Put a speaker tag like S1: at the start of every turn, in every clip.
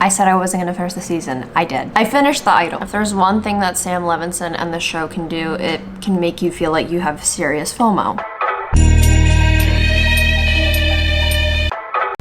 S1: I said I wasn't gonna finish the season. I did. I finished The Idol. If there's one thing that Sam Levinson and the show can do, it can make you feel like you have serious FOMO.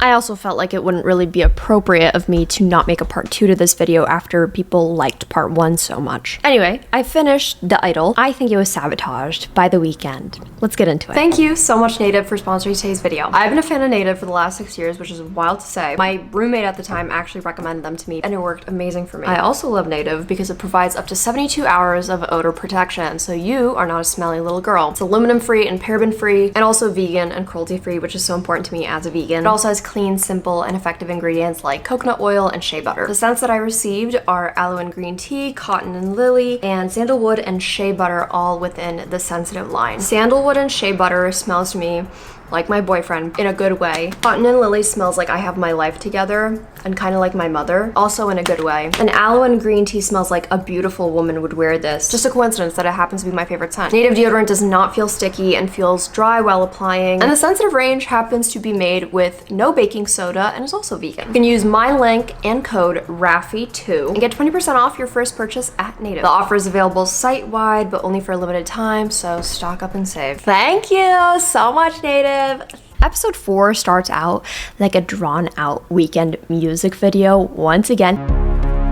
S1: I also felt like it wouldn't really be appropriate of me to not make a part 2 to this video after people liked part 1 so much. Anyway, I finished The Idol. I think it was sabotaged by The Weeknd. Let's get into it. Thank you so much, Native, for sponsoring today's video. I've been a fan of Native for the last 6 years, which is wild to say. My roommate at the time actually recommended them to me, and it worked amazing for me. I also love Native because it provides up to 72 hours of odor protection, so you are not a smelly little girl. It's aluminum-free and paraben-free, and also vegan and cruelty-free, which is so important to me as a vegan. It also has clean, simple, and effective ingredients like coconut oil and shea butter. The scents that I received are aloe and green tea, cotton and lily, and sandalwood and shea butter, all within the sensitive line. Sandalwood and shea butter smells to me like my boyfriend in a good way. Cotton and lily smells like I have my life together and kind of like my mother, also in a good way. And aloe and green tea smells like a beautiful woman would wear this. Just a coincidence that it happens to be my favorite scent. Native deodorant does not feel sticky and feels dry while applying. And the sensitive range happens to be made with no baking soda and is also vegan. You can use my link and code Rafiee2 and get 20% off your first purchase at Native. The offer is available site-wide, but only for a limited time, so stock up and save. Thank you so much, Native. Episode 4 starts out like a drawn-out Weeknd music video once again.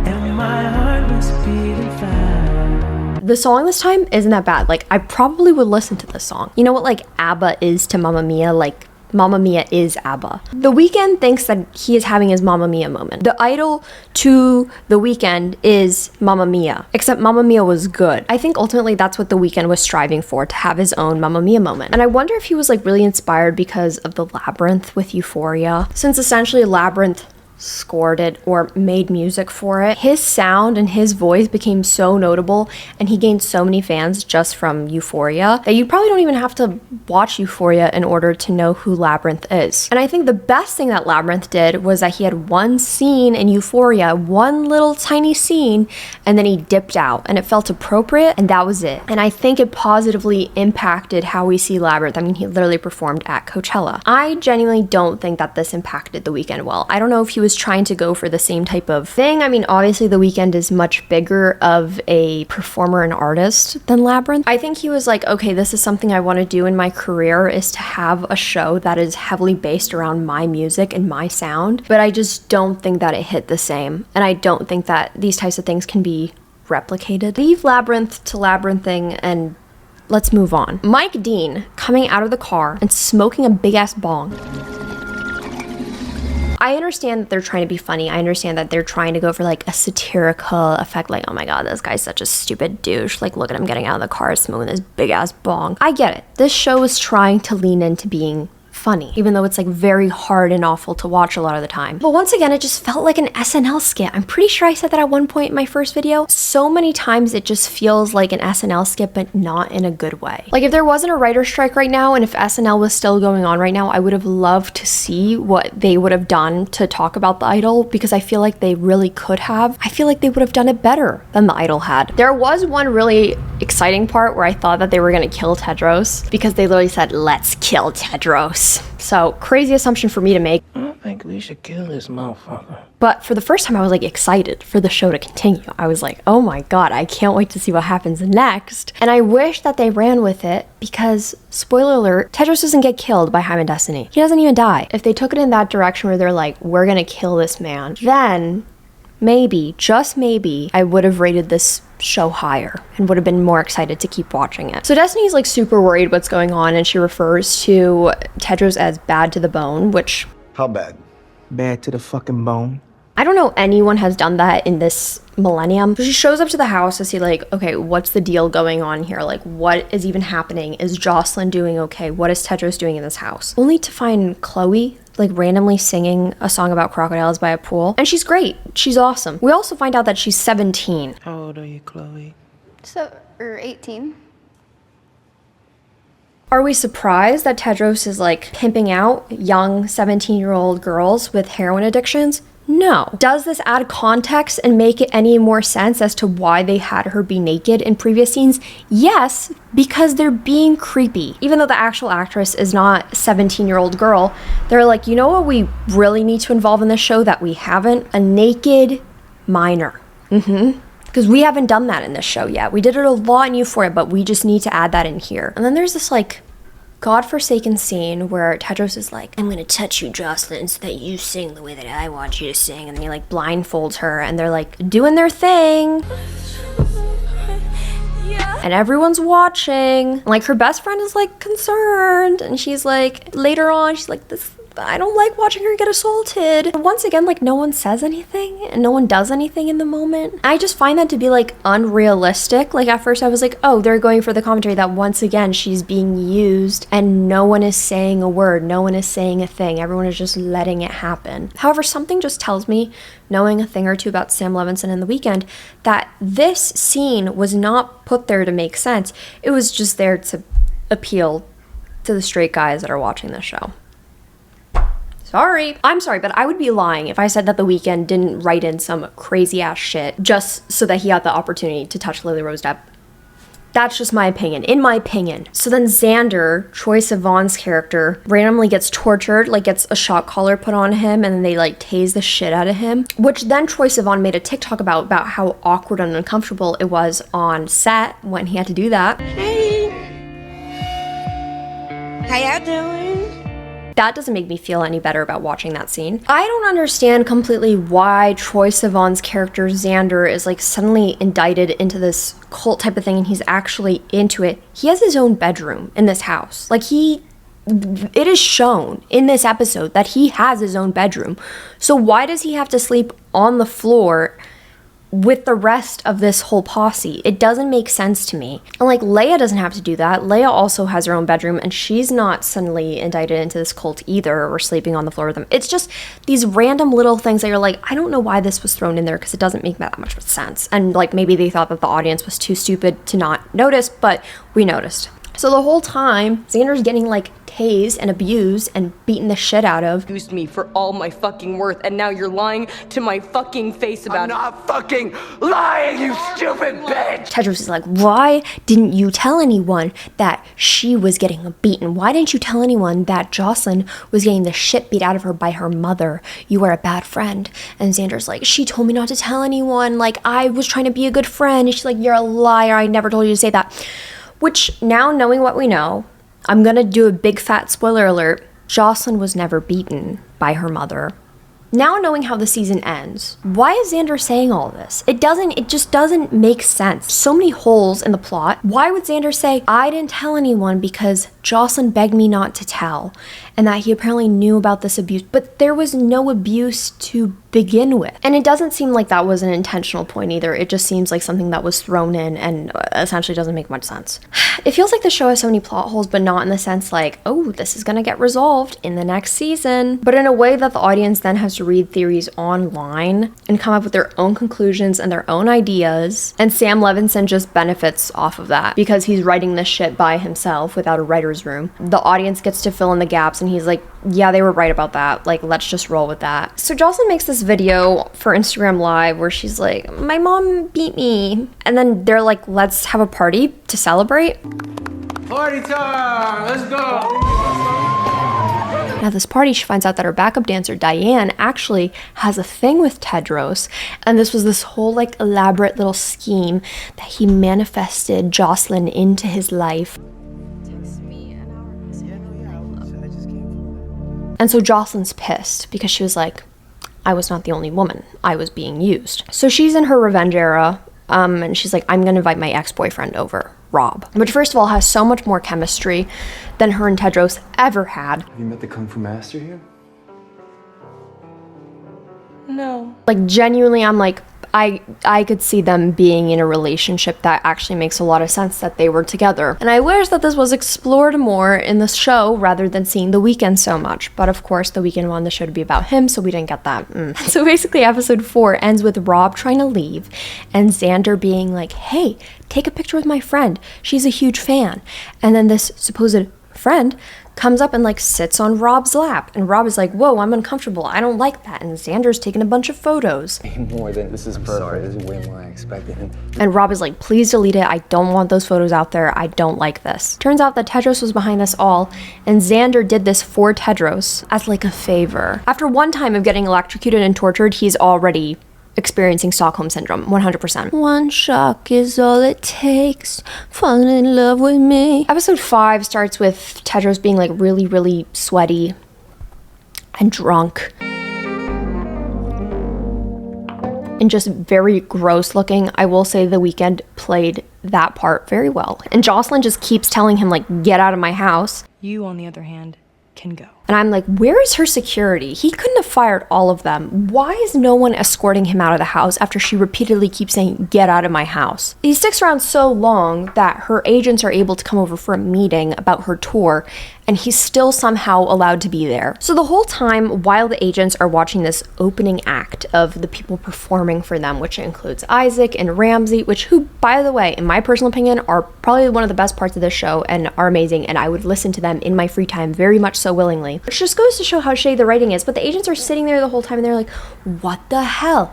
S1: And my heart was beating fast. The song this time isn't that bad. Like, I probably would listen to this song. You know what, like, ABBA is to Mamma Mia? Like, Mamma Mia is ABBA. The Weeknd thinks that he is having his Mamma Mia moment. The Idol to The Weeknd is Mamma Mia, except Mamma Mia was good. I think ultimately that's what The Weeknd was striving for, to have his own Mamma Mia moment. And I wonder if he was like really inspired because of the Labyrinth with Euphoria, since essentially Labyrinth scored it or made music for it. His sound and his voice became so notable, and he gained so many fans just from Euphoria that you probably don't even have to watch Euphoria in order to know who Labyrinth is. And I think the best thing that Labyrinth did was that he had one scene in Euphoria, one little tiny scene, and then he dipped out and it felt appropriate, and that was it. And I think it positively impacted how we see Labyrinth. I mean, he literally performed at Coachella. I genuinely don't think that this impacted The Weeknd well. I don't know if he was trying to go for the same type of thing. I mean, obviously The Weeknd is much bigger of a performer and artist than Labyrinth. I think he was like, okay, this is something I want to do in my career, is to have a show that is heavily based around my music and my sound, but I just don't think that it hit the same, and I don't think that these types of things can be replicated. Leave Labyrinth to labyrinthing and let's move on. Mike Dean coming out of the car and smoking a big ass bong. I understand that they're trying to be funny. I understand that they're trying to go for like a satirical effect, like, oh my god, this guy's such a stupid douche. Like, look at him getting out of the car smoking this big ass bong. I get it. This show is trying to lean into being funny, even though it's like very hard and awful to watch a lot of the time. But once again, it just felt like an SNL skit. I'm pretty sure I said that at one point in my first video. So many times it just feels like an SNL skit, but not in a good way. Like, if there wasn't a writer's strike right now, and if SNL was still going on right now, I would have loved to see what they would have done to talk about The Idol, because I feel like they really could have. I feel like they would have done it better than The Idol had. There was one really exciting part where I thought that they were gonna kill Tedros, because they literally said, let's kill Tedros. So, crazy assumption for me to make.
S2: I think we should kill this motherfucker.
S1: But for the first time, I was like excited for the show to continue. I was like, oh my god, I can't wait to see what happens next. And I wish that they ran with it, because, spoiler alert, Tedros doesn't get killed by Hyman Destiny. He doesn't even die. If they took it in that direction where they're like, we're gonna kill this man, then maybe, just maybe, I would have rated this show higher and would have been more excited to keep watching it. So Destiny's like super worried what's going on, and she refers to Tedros as bad to the bone, which...
S3: How bad?
S2: Bad to the fucking bone.
S1: I don't know anyone has done that in this millennium. So she shows up to the house to see like, okay, what's the deal going on here? Like, what is even happening? Is Jocelyn doing okay? What is Tedros doing in this house? Only to find Chloe like randomly singing a song about crocodiles by a pool. And she's great. She's awesome. We also find out that she's 17.
S2: How old are you, Chloe?
S4: Or 18.
S1: Are we surprised that Tedros is like pimping out young 17-year-old girls with heroin addictions? No. Does this add context and make it any more sense as to why they had her be naked in previous scenes? Yes, because they're being creepy. Even though the actual actress is not a 17-year-old girl, they're like, you know what we really need to involve in this show that we haven't? A naked minor. Because we haven't done that in this show yet. We did it a lot in Euphoria, but we just need to add that in here. And then there's this like godforsaken scene where Tedros is like, I'm gonna touch you, Jocelyn, so that you sing the way that I want you to sing. And then he like blindfolds her and they're like doing their thing. And everyone's watching. Like her best friend is like concerned. And she's like, later on, she's like, I don't like watching her get assaulted. But once again, like no one says anything and no one does anything in the moment. I just find that to be like unrealistic. Like at first I was like, oh, they're going for the commentary that once again she's being used and no one is saying a word, no one is saying a thing, everyone is just letting it happen. However, something just tells me, knowing a thing or two about Sam Levinson and The Weeknd, that this scene was not put there to make sense. It was just there to appeal to the straight guys that are watching this show. I'm sorry, but I would be lying if I said that The Weeknd didn't write in some crazy ass shit just so that he had the opportunity to touch Lily Rose Depp. That's just my opinion, in my opinion. So then Xander, Troye Sivan's character, randomly gets tortured, like gets a shock collar put on him and then they like tase the shit out of him, which then Troye Sivan made a TikTok about how awkward and uncomfortable it was on set when he had to do that.
S3: Hey, how y'all doing?
S1: That doesn't make me feel any better about watching that scene. I don't understand completely why Troye Sivan's character Xander is like suddenly indicted into this cult type of thing and he's actually into it. He has his own bedroom in this house. Like it is shown in this episode that he has his own bedroom. So why does he have to sleep on the floor with the rest of this whole posse? It doesn't make sense to me. And like Leia doesn't have to do that. Leia also has her own bedroom and she's not suddenly indicted into this cult either or sleeping on the floor with them. It's just these random little things that you're like, I don't know why this was thrown in there because it doesn't make that much sense. And like maybe they thought that the audience was too stupid to not notice, but we noticed. So the whole time, Xander's getting like tased and abused and beaten the shit out of.
S5: Used me for all my fucking worth, and now you're lying to my fucking face about
S6: I'm not fucking lying, you stupid bitch!
S1: Tedros is like, why didn't you tell anyone that she was getting beaten? Why didn't you tell anyone that Jocelyn was getting the shit beat out of her by her mother? You are a bad friend. And Xander's like, she told me not to tell anyone. Like, I was trying to be a good friend. And she's like, you're a liar. I never told you to say that. Which, now knowing what we know, I'm gonna do a big fat spoiler alert. Jocelyn was never beaten by her mother. Now knowing how the season ends, why is Xander saying all this? It just doesn't make sense. So many holes in the plot. Why would Xander say, I didn't tell anyone because Jocelyn begged me not to tell, and that he apparently knew about this abuse, but there was no abuse to begin with. And it doesn't seem like that was an intentional point either. It just seems like something that was thrown in and essentially doesn't make much sense. It feels like the show has so many plot holes, but not in the sense like, oh, this is gonna get resolved in the next season, but in a way that the audience then has to read theories online and come up with their own conclusions and their own ideas. And Sam Levinson just benefits off of that because he's writing this shit by himself without a writer's room. The audience gets to fill in the gaps and he's like, yeah, they were right about that. Like, let's just roll with that. So Jocelyn makes this video for Instagram Live where she's like, my mom beat me. And then they're like, let's have a party to celebrate.
S6: Party time! Let's go!
S1: Now this party, she finds out that her backup dancer, Diane, actually has a thing with Tedros. And this was this whole like elaborate little scheme that he manifested Jocelyn into his life. And so Jocelyn's pissed because she was like, I was not the only woman. I was being used. So she's in her revenge era, and she's like, I'm gonna invite my ex-boyfriend over, Rob. Which first of all has so much more chemistry than her and Tedros ever had.
S7: Have you met the Kung Fu Master here?
S5: no.
S1: Like genuinely, I'm like, I could see them being in a relationship that actually makes a lot of sense that they were together. And I wish that this was explored more in the show rather than seeing The Weeknd so much. But of course, The Weeknd wanted the show to be about him, so we didn't get that. So basically, episode 4 ends with Rob trying to leave and Xander being like, hey, take a picture with my friend. She's a huge fan. And then this supposed friend, comes up and like sits on Rob's lap. And Rob is like, whoa, I'm uncomfortable. I don't like that. And Xander's taking a bunch of photos.
S3: More than this is perfect. Sorry, this is way more than I expected.
S1: And Rob is like, please delete it. I don't want those photos out there. I don't like this. Turns out that Tedros was behind this all, and Xander did this for Tedros as like a favor. After one time of getting electrocuted and tortured, he's already experiencing Stockholm Syndrome, 100%. One shock is all it takes, falling in love with me. Episode 5 starts with Tedros being like really, really sweaty and drunk. And just very gross looking. I will say The Weeknd played that part very well. And Jocelyn just keeps telling him like, get out of my house.
S5: You, on the other hand, can go.
S1: And I'm like, where is her security? He couldn't have fired all of them. Why is no one escorting him out of the house after she repeatedly keeps saying, get out of my house? He sticks around so long that her agents are able to come over for a meeting about her tour, and he's still somehow allowed to be there. So the whole time, while the agents are watching this opening act of the people performing for them, which includes Isaac and Ramsey, who, by the way, in my personal opinion, are probably one of the best parts of this show and are amazing, and I would listen to them in my free time very much so willingly. Which just goes to show how shady the writing is, but the agents are sitting there the whole time and they're like, what the hell?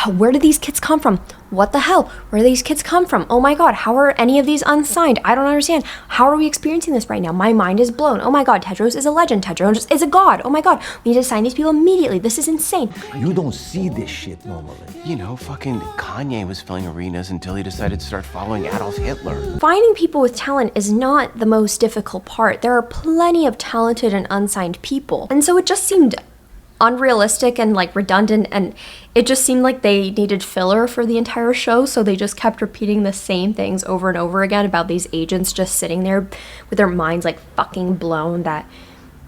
S1: Where did these kids come from? What the hell? Where do these kids come from? Oh my god, how are any of these unsigned? I don't understand. How are we experiencing this right now? My mind is blown. Oh my god, Tedros is a legend. Tedros is a god. Oh my god, we need to sign these people immediately. This is insane.
S7: You don't see this shit normally.
S8: You know, fucking Kanye was filling arenas until he decided to start following Adolf Hitler.
S1: Finding people with talent is not the most difficult part. There are plenty of talented and unsigned people. And so it just seemed unrealistic and like redundant, and it just seemed like they needed filler for the entire show, so they just kept repeating the same things over and over again about these agents just sitting there with their minds like fucking blown that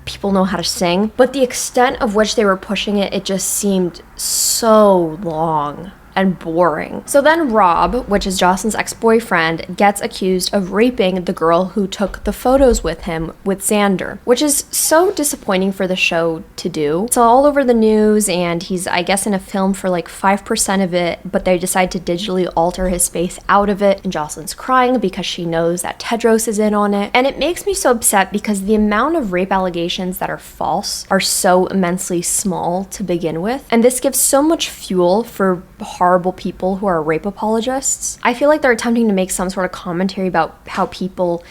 S1: people know how to sing. But the extent of which they were pushing it, it just seemed so long and boring. So then Rob, which is Jocelyn's ex-boyfriend, gets accused of raping the girl who took the photos with him with Xander, which is so disappointing for the show to do. It's all over the news, and he's, I guess, in a film for like 5% of it, but they decide to digitally alter his face out of it, and Jocelyn's crying because she knows that Tedros is in on it. And it makes me so upset because the amount of rape allegations that are false are so immensely small to begin with, and this gives so much fuel for horrible people who are rape apologists. I feel like they're attempting to make some sort of commentary about how people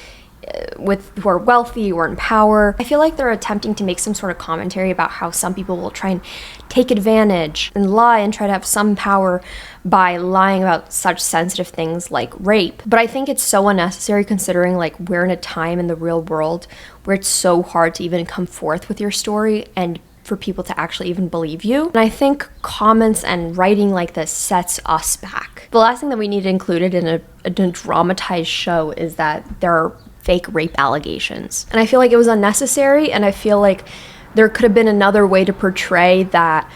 S1: who are wealthy or in power, I feel like they're attempting to make some sort of commentary about how some people will try and take advantage and lie and try to have some power by lying about such sensitive things like rape. But I think it's so unnecessary considering like we're in a time in the real world where it's so hard to even come forth with your story and for people to actually even believe you. And I think comments and writing like this sets us back. The last thing that we need included in a dramatized show is that there are fake rape allegations. And I feel like it was unnecessary, and I feel like there could have been another way to portray that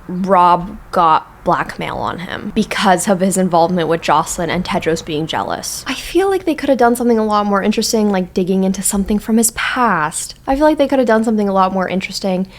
S1: Rob got blackmail on him because of his involvement with Jocelyn and Tedros being jealous. I feel like they could have done something a lot more interesting, like digging into something from his past. I feel like they could have done something a lot more interesting.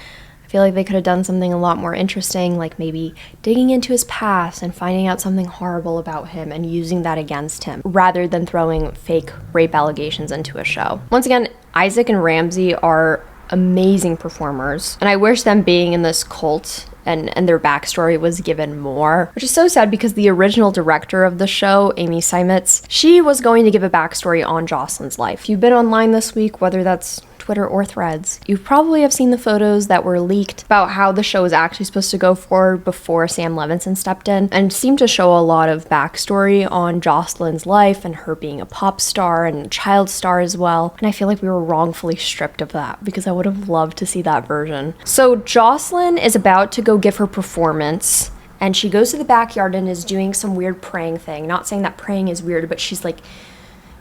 S1: I feel like they could have done something a lot more interesting, like maybe digging into his past and finding out something horrible about him and using that against him, rather than throwing fake rape allegations into a show. Once again, Isaac and Ramsey are amazing performers, and I wish them being in this cult and their backstory was given more, which is so sad because the original director of the show, Amy Seimetz, she was going to give a backstory on Jocelyn's life. If you've been online this week, whether that's Twitter or Threads, you probably have seen the photos that were leaked about how the show was actually supposed to go forward before Sam Levinson stepped in, and seemed to show a lot of backstory on Jocelyn's life and her being a pop star and a child star as well. And I feel like we were wrongfully stripped of that because I would have loved to see that version. So Jocelyn is about to go give her performance, and she goes to the backyard and is doing some weird praying thing. Not saying that praying is weird, but she's like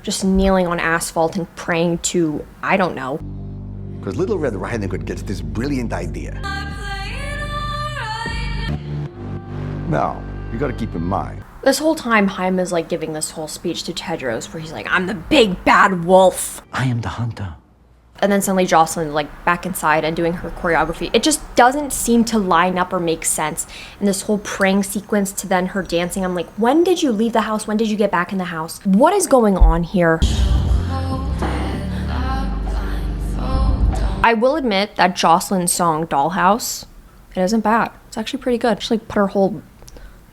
S1: just kneeling on asphalt and praying to, I don't know.
S7: Because Little Red Riding Hood gets this brilliant idea. Now, you gotta keep in mind.
S1: This whole time, Haim is like giving this whole speech to Tedros where he's like, I'm the big bad wolf.
S7: I am the hunter.
S1: And then suddenly Jocelyn like back inside and doing her choreography. It just doesn't seem to line up or make sense. And this whole praying sequence to then her dancing, I'm like, when did you leave the house? When did you get back in the house? What is going on here? I will admit that Jocelyn's song Dollhouse, it isn't bad. It's actually pretty good. She like put her whole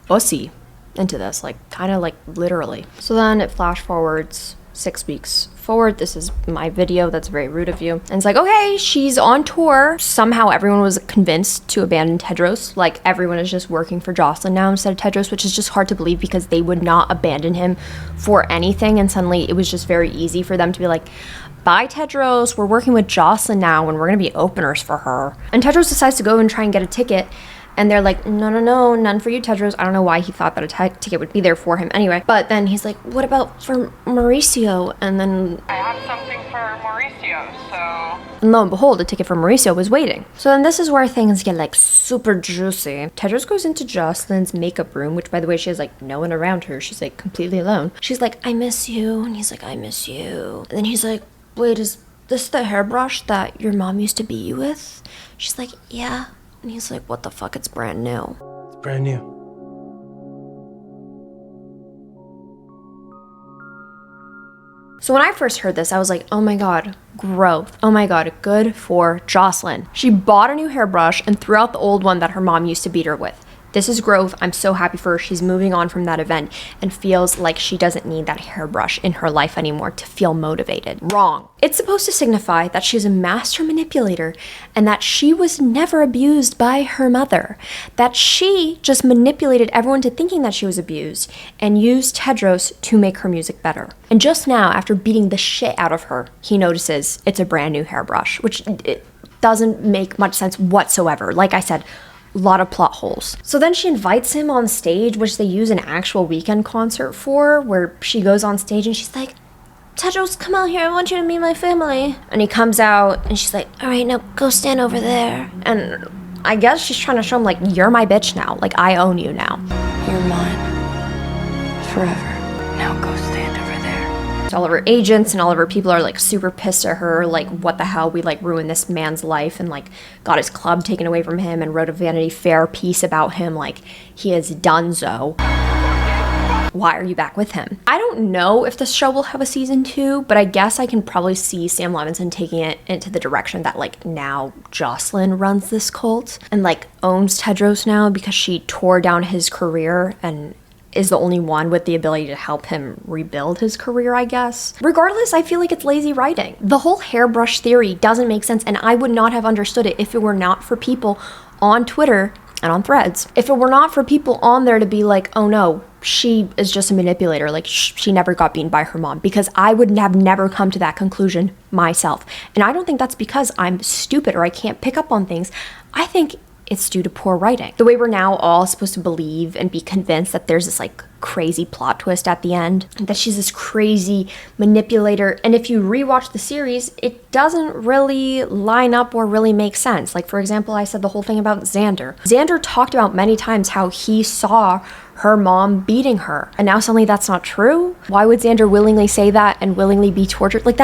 S1: pussy into this, like kind of like literally. So then it flash forwards 6 weeks forward. This is my video. That's very rude of you. And it's like, okay, she's on tour. Somehow everyone was convinced to abandon Tedros. Like everyone is just working for Jocelyn now instead of Tedros, which is just hard to believe because they would not abandon him for anything. And suddenly it was just very easy for them to be like, bye Tedros, we're working with Jocelyn now and we're gonna be openers for her. And Tedros decides to go and try and get a ticket. And they're like, no, none for you, Tedros. I don't know why he thought that a ticket would be there for him anyway. But then he's like, what about for Mauricio? And then
S9: I have something for Mauricio, so...
S1: And lo and behold, a ticket for Mauricio was waiting. So then this is where things get like super juicy. Tedros goes into Jocelyn's makeup room, which by the way, she has like no one around her. She's like completely alone. She's like, I miss you. And he's like, I miss you. And then he's like, wait, is this the hairbrush that your mom used to beat you with? She's like, yeah. And he's like, what the fuck, it's brand new.
S2: It's brand new.
S1: So when I first heard this, I was like, oh my God, growth. Oh my God, good for Jocelyn. She bought a new hairbrush and threw out the old one that her mom used to beat her with. This is growth. I'm so happy for her. She's moving on from that event and feels like she doesn't need that hairbrush in her life anymore to feel motivated. Wrong. It's supposed to signify that she's a master manipulator and that she was never abused by her mother. That she just manipulated everyone to thinking that she was abused and used Tedros to make her music better. And just now, after beating the shit out of her, he notices it's a brand new hairbrush, which it doesn't make much sense whatsoever. Like I said, a lot of plot holes. So then she invites him on stage, which they use an actual Weeknd concert for, where she goes on stage and she's like, Tedros, come out here, I want you to meet my family. And he comes out and she's like, all right, now go stand over there. And I guess she's trying to show him like, you're my bitch now. Like, I own you now.
S5: You're mine. Forever. Now go stand over there.
S1: So all of her agents and all of her people are like super pissed at her, like, what the hell, we like ruined this man's life and like got his club taken away from him and wrote a Vanity Fair piece about him, like he is donezo. Why are you back with him? I don't know if the show will have a season 2, but I guess I can probably see Sam Levinson taking it into the direction that like now Jocelyn runs this cult and like owns Tedros now because she tore down his career and is the only one with the ability to help him rebuild his career, I guess. Regardless, I feel like it's lazy writing. The whole hairbrush theory doesn't make sense, and I would not have understood it if it were not for people on Twitter and on Threads. If it were not for people on there to be like, oh no, she is just a manipulator, like she never got beaten by her mom, because I would have never come to that conclusion myself. And I don't think that's because I'm stupid or I can't pick up on things. I think it's due to poor writing. The way we're now all supposed to believe and be convinced that there's this like crazy plot twist at the end, that she's this crazy manipulator. And if you rewatch the series, it doesn't really line up or really make sense. Like for example, I said the whole thing about Xander. Xander talked about many times how he saw her mom beating her, and now suddenly that's not true? Why would Xander willingly say that and willingly be tortured? Like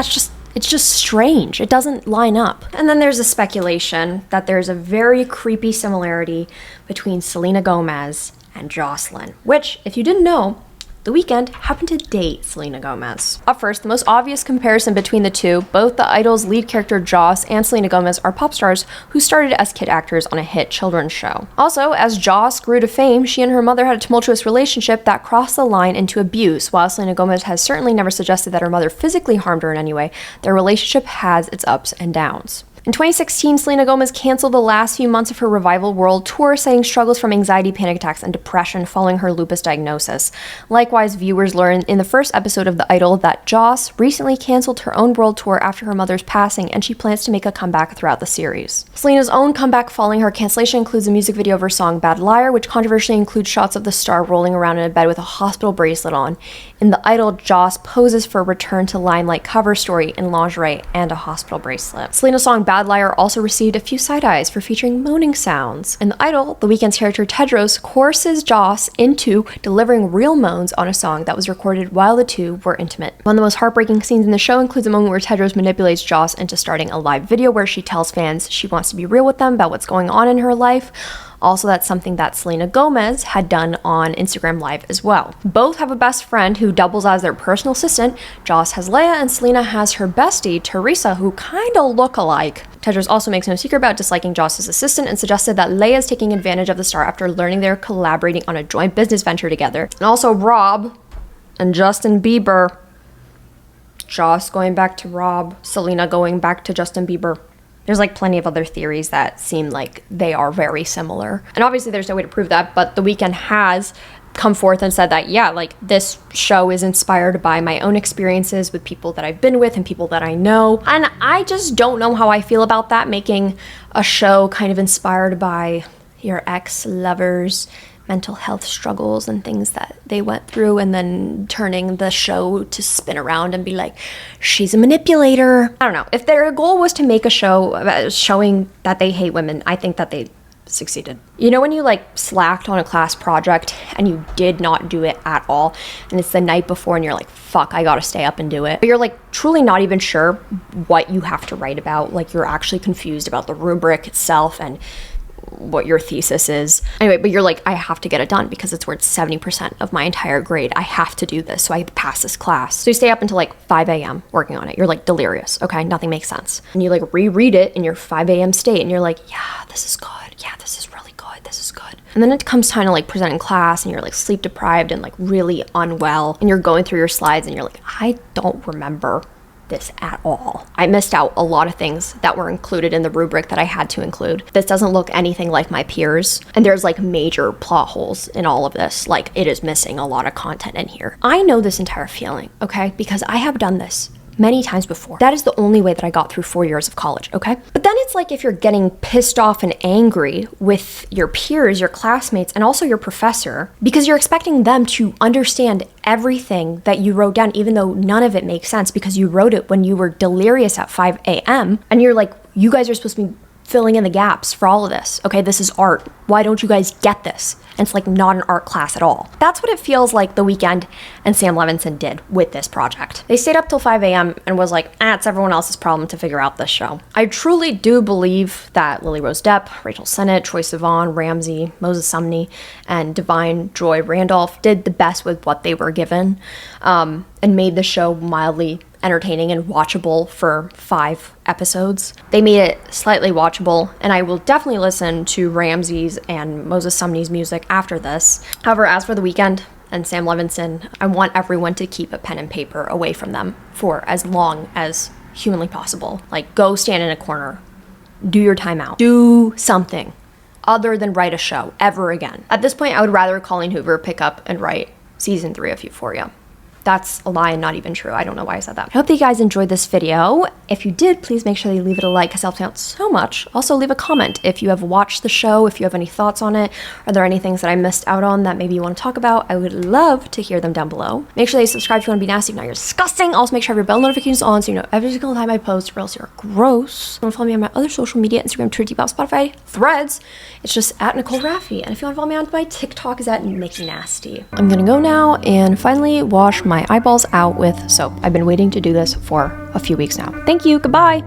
S1: it's just strange. It doesn't line up. And then there's a speculation that there's a very creepy similarity between Selena Gomez and Jocelyn, which, if you didn't know, The Weeknd happened to date Selena Gomez. Up first, the most obvious comparison between the two, both the Idol's lead character Joss and Selena Gomez are pop stars who started as kid actors on a hit children's show. Also, as Joss grew to fame, she and her mother had a tumultuous relationship that crossed the line into abuse. While Selena Gomez has certainly never suggested that her mother physically harmed her in any way, their relationship has its ups and downs. In 2016, Selena Gomez canceled the last few months of her Revival World Tour, citing struggles from anxiety, panic attacks, and depression following her lupus diagnosis. Likewise, viewers learned in the first episode of The Idol that Joss recently canceled her own world tour after her mother's passing, and she plans to make a comeback throughout the series. Selena's own comeback following her cancellation includes a music video of her song Bad Liar, which controversially includes shots of the star rolling around in a bed with a hospital bracelet on. In The Idol, Joss poses for a return to limelight cover story in lingerie and a hospital bracelet. Selena's song Bad Liar also received a few side eyes for featuring moaning sounds. In The Idol, The Weeknd's character Tedros coerces Joss into delivering real moans on a song that was recorded while the two were intimate. One of the most heartbreaking scenes in the show includes a moment where Tedros manipulates Joss into starting a live video where she tells fans she wants to be real with them about what's going on in her life. Also, that's something that Selena Gomez had done on Instagram Live as well. Both have a best friend who doubles as their personal assistant. Joss has Leia, and Selena has her bestie, Teresa, who kind of look alike. Tedros also makes no secret about disliking Joss's assistant and suggested that Leia is taking advantage of the star after learning they're collaborating on a joint business venture together. And also Rob and Justin Bieber. Joss going back to Rob, Selena going back to Justin Bieber. There's like plenty of other theories that seem like they are very similar. And obviously there's no way to prove that, but The Weeknd has come forth and said that, yeah, like this show is inspired by my own experiences with people that I've been with and people that I know. And I just don't know how I feel about that, making a show kind of inspired by your ex-lovers' mental health struggles and things that they went through, and then turning the show to spin around and be like, she's a manipulator. I don't know. If their goal was to make a show showing that they hate women, I think that they succeeded. You know when you like slacked on a class project and you did not do it at all, and it's the night before and you're like, fuck, I gotta stay up and do it. But you're like truly not even sure what you have to write about. Like you're actually confused about the rubric itself and what your thesis is. Anyway, but you're like, I have to get it done because it's worth 70% of my entire grade. I have to do this so I pass this class. So you stay up until like 5 a.m. working on it. You're like delirious, okay? Nothing makes sense. And you like reread it in your 5 a.m. state and you're like, yeah, this is good. Yeah, this is really good. This is good. And then it comes time to like present in class and you're like sleep deprived and like really unwell. And you're going through your slides and you're like, I don't remember this at all. I missed out a lot of things that were included in the rubric that I had to include. This doesn't look anything like my peers, and there's like major plot holes in all of this. Like it is missing a lot of content in here. I know this entire feeling, okay? Because I have done this many times before. That is the only way that I got through 4 years of college, okay? But then it's like if you're getting pissed off and angry with your peers, your classmates, and also your professor, because you're expecting them to understand everything that you wrote down, even though none of it makes sense because you wrote it when you were delirious at 5 a.m. And you're like, you guys are supposed to be filling in the gaps for all of this. Okay, this is art. Why don't you guys get this? And it's like not an art class at all. That's what it feels like The Weeknd and Sam Levinson did with this project. They stayed up till 5 a.m. and was like, it's everyone else's problem to figure out this show. I truly do believe that Lily Rose Depp, Rachel Sennett, Troye Sivan, Ramsey, Moses Sumney, and Divine Joy Randolph did the best with what they were given, and made the show mildly entertaining and watchable for 5 episodes. They made it slightly watchable, and I will definitely listen to Ramsey's and Moses Sumney's music after this. However, as for The Weeknd and Sam Levinson, I want everyone to keep a pen and paper away from them for as long as humanly possible. Like, go stand in a corner, do your time out, do something other than write a show ever again. At this point, I would rather Colleen Hoover pick up and write season 3 of Euphoria. That's a lie and not even true. I don't know why I said that. I hope that you guys enjoyed this video. If you did, please make sure that you leave it a like because it helps me out so much. Also, leave a comment if you have watched the show, if you have any thoughts on it. Are there any things that I missed out on that maybe you want to talk about? I would love to hear them down below. Make sure that you subscribe if you want to be nasty. If not, you're disgusting. Also, make sure you have your bell notifications on so you know every single time I post, or else you're gross. You want to follow me on my other social media, Instagram, Twitter, Depop, Spotify, Threads. It's just at Nicole Rafiee. And if you want to follow me on my TikTok, is at Nikki Nasty. I'm gonna go now and finally wash my eyeballs out with soap. I've been waiting to do this for a few weeks now. Thank you. Goodbye.